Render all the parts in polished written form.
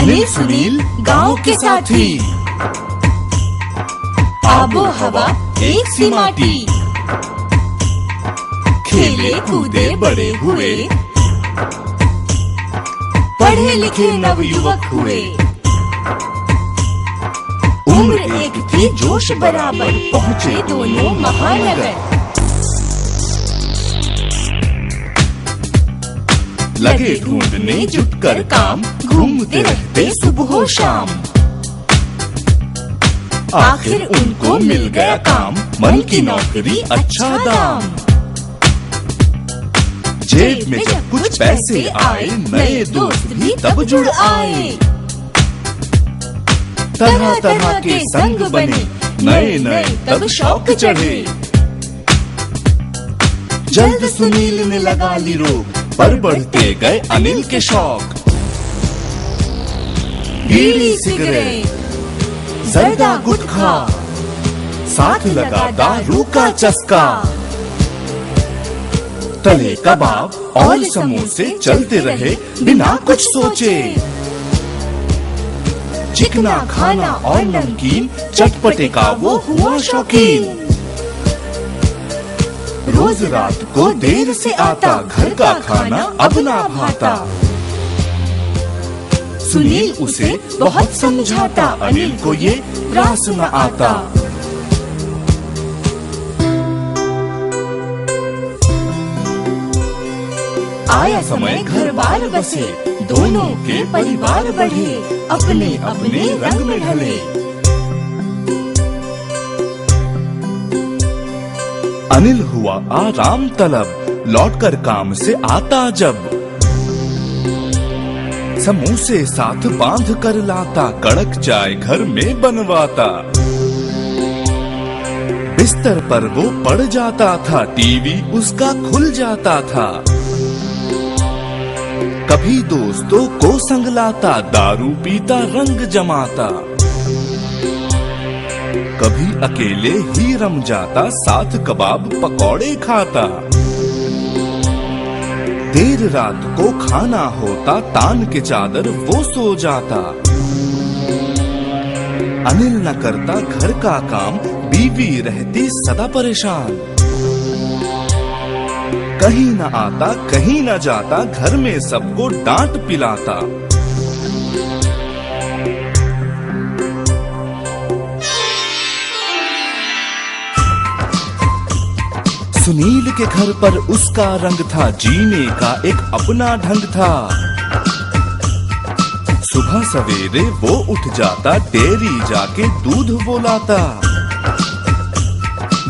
अनिल सुनील गांव के साथी। आबो हवा एक सी माटी, खेले कूदे बड़े हुए, पढ़े लिखे नवयुवक हुए। उम्र एक थी जोश बराबर, पहुँचे दोनों महानगर। लगे ढूंढने जुटकर काम, घूमते रहते सुबह शाम। आखिर उनको मिल गया काम, मन की नौकरी अच्छा दाम। जेब में जब कुछ पैसे आए, नए दोस्त भी तब जुड़ आए। तरह तरह के संग बने, नए नए तब शौक चढ़े। जल्द सुनील ने लगा ली रोक, पर बढ़ते गए अनिल के शौक। बीड़ी सिगरेट, जर्दा गुटखा, साथ लगा दारू का चस्का। तले कबाब और समोसे चलते रहे बिना कुछ सोचे। चिकना खाना और नमकीन, चटपटे का वो हुआ शौकीन। रोज रात को देर से आता, घर का खाना अब ना भाता। सुनील उसे बहुत समझाता, अनिल को ये रास न आता। आया समय घर बार बसे, दोनों के परिवार बढ़े, अपने अपने रंग में ढले। अनिल हुआ आराम तलब, लौटकर काम से आता जब। समोसे साथ बांध कर लाता, कड़क चाय घर में बनवाता। बिस्तर पर वो पड़ जाता था, टीवी उसका खुल जाता था। कभी दोस्तों को संग लाता, दारू पीता रंग जमाता। कभी अकेले ही रम जाता, साथ कबाब पकौड़े खाता। देर रात को खाना होता, तान के चादर वो सो जाता। अनिल न करता घर का काम, बीवी रहती सदा परेशान। कहीं न आता कहीं न जाता, घर में सबको डांट पिलाता। सुनील के घर पर उसका रंग था, जीने का एक अपना ढंग था। सुबह सवेरे वो उठ जाता, डेयरी जाके दूध वो लाता।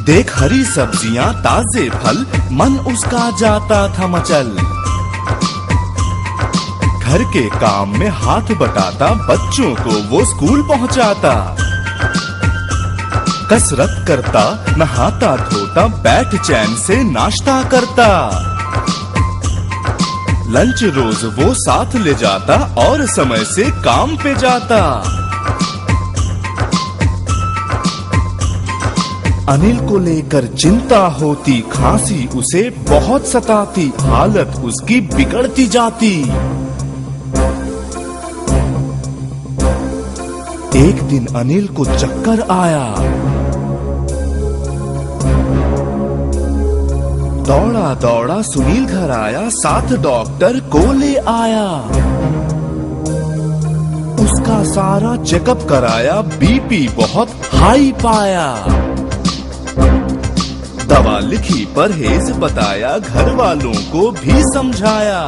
देख हरी सब्जियां ताजे फल, मन उसका जाता था मचल। घर के काम में हाथ बटाता, बच्चों को वो स्कूल पहुंचाता। कसरत करता, नहाता धोता, बैठ चैन से नाश्ता करता। लंच रोज वो साथ ले जाता, और समय से काम पे जाता। अनिल को लेकर चिंता होती, खांसी उसे बहुत सताती, हालत उसकी बिगड़ती जाती। एक दिन अनिल को चक्कर आया। दौड़ा दौड़ा सुनील घर आया, साथ डॉक्टर को ले आया। उसका सारा चेकअप कराया, बीपी बहुत हाई पाया। दवा लिखी, परहेज बताया, घर वालों को भी समझाया।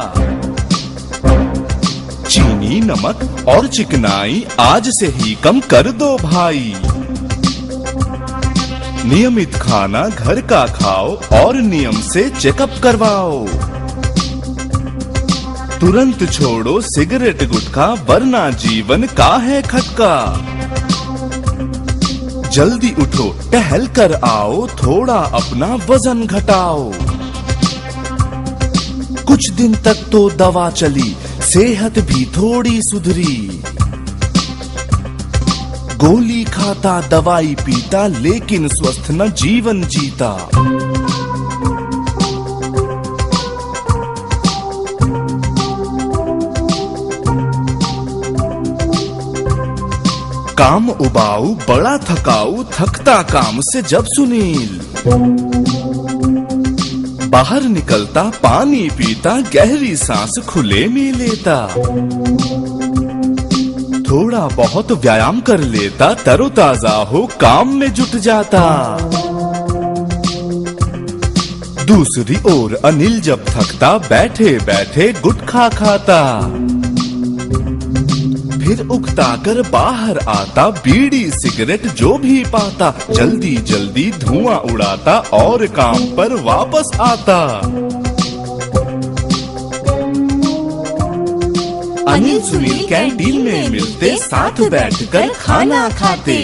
चीनी नमक और चिकनाई आज से ही कम कर दो भाई। नियमित खाना घर का खाओ, और नियम से चेकअप करवाओ। तुरंत छोड़ो सिगरेट गुटखा, वरना जीवन का है खटका। जल्दी उठो टहल कर आओ, थोड़ा अपना वजन घटाओ। कुछ दिन तक तो दवा चली, सेहत भी थोड़ी सुधरी। गोली खाता दवाई पीता, लेकिन स्वस्थ न जीवन जीता। काम उबाऊ बड़ा थकाऊ, थकता काम से जब सुनील। बाहर निकलता पानी पीता, गहरी सांस खुले में लेता। थोड़ा बहुत व्यायाम कर लेता, तरोताजा हो काम में जुट जाता। दूसरी ओर अनिल जब थकता, बैठे बैठे गुटखा खाता। फिर उकता कर बाहर आता, बीड़ी सिगरेट जो भी पाता, जल्दी जल्दी धुआं उड़ाता और काम पर वापस आता। अनिल सुनील कैंटीन में मिलते, साथ बैठकर खाना खाते।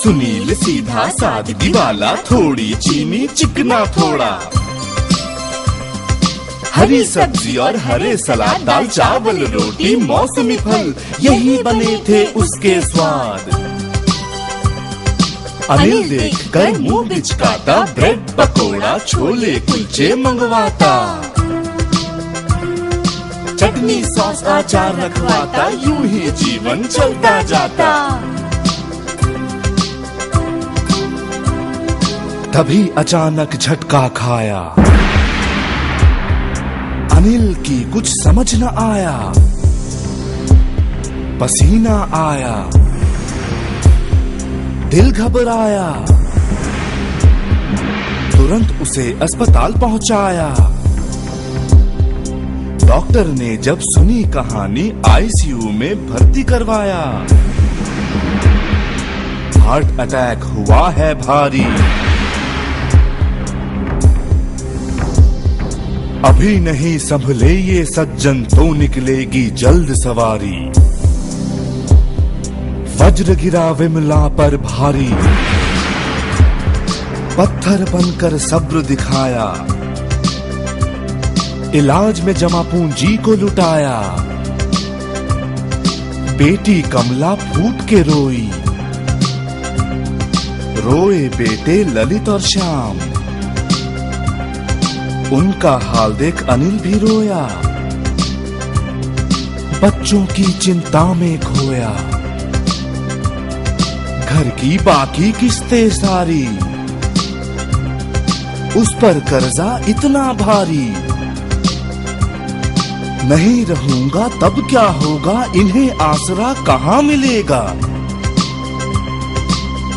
सुनील सीधा सादगी वाला, थोड़ी चीनी चिकना थोड़ा। हरी सब्जी और हरे सलाद, दाल चावल रोटी मौसमी फल, यही बने थे उसके स्वाद। अनिल देखकर मुंह बिचकाता, ब्रेड पकोड़ा छोले कुलचे मंगवाता। चटनी सॉस अचार रखवाता, यूं ही जीवन चलता जाता। तभी अचानक झटका खाया। अनिल की कुछ समझ न आया। पसीना आया, दिल घबराया। तुरंत उसे अस्पताल पहुंचाया। डॉक्टर ने जब सुनी कहानी, आईसीयू में भर्ती करवाया। हार्ट अटैक हुआ है भारी, अभी नहीं संभले ये सज्जन तो निकलेगी जल्द सवारी। वज्र गिरा विमला पर भारी, पत्थर बनकर सब्र दिखाया। इलाज में जमा पूंजी को लुटाया। बेटी कमला फूट के रोई, रोए बेटे ललित और श्याम। उनका हाल देख अनिल भी रोया, बच्चों की चिंता में खोया। घर की बाकी किस्तें सारी, उस पर कर्जा इतना भारी। नहीं रहूंगा तब क्या होगा, इन्हें आसरा कहाँ मिलेगा।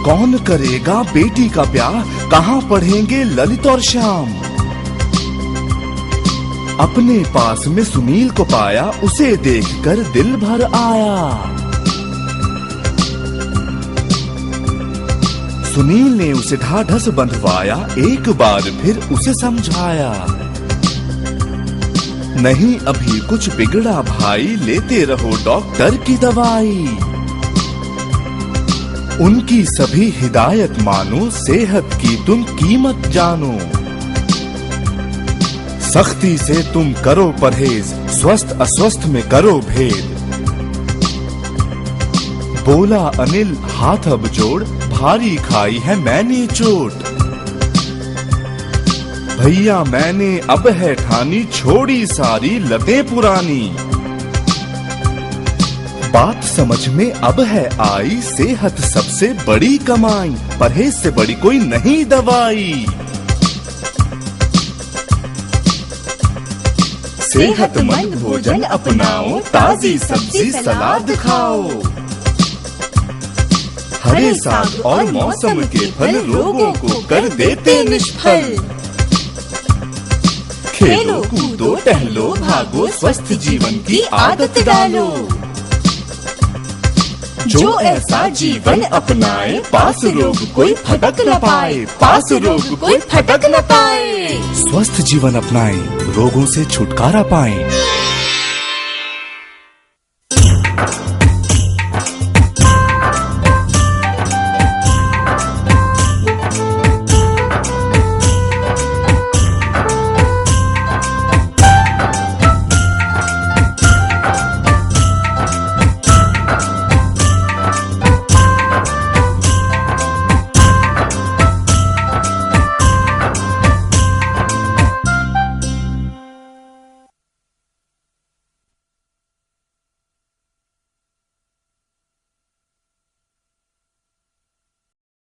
कौन करेगा बेटी का ब्याह, कहाँ पढ़ेंगे ललित और श्याम। अपने पास में सुनील को पाया, उसे देखकर दिल भर आया। सुनील ने उसे ढाढ़स बंधवाया, एक बार फिर उसे समझाया। नहीं अभी कुछ बिगड़ा भाई, लेते रहो डॉक्टर की दवाई। उनकी सभी हिदायत मानो, सेहत की तुम कीमत जानो। सख्ती से तुम करो परहेज, स्वस्थ अस्वस्थ में करो भेद। बोला अनिल हाथ अब जोड़, भारी खाई है मैंने चोट। भैया मैंने अब है ठानी, छोड़ी सारी लतें पुरानी। बात समझ में अब है आई, सेहत सबसे बड़ी कमाई। परहेज से बड़ी कोई नहीं दवाई। सेहतमंद भोजन अपनाओ, ताजी सब्जी सलाद खाओ। हरे साग और मौसम के फल रोगों को कर देते निष्फल। खेलो कूदो टहलो भागो, स्वस्थ जीवन की आदत डालो। जो ऐसा जीवन अपनाए, पास रोग कोई फटक न पाए, पास रोग कोई फटक न पाए। स्वस्थ जीवन अपनाएं, रोगों से छुटकारा पाएं।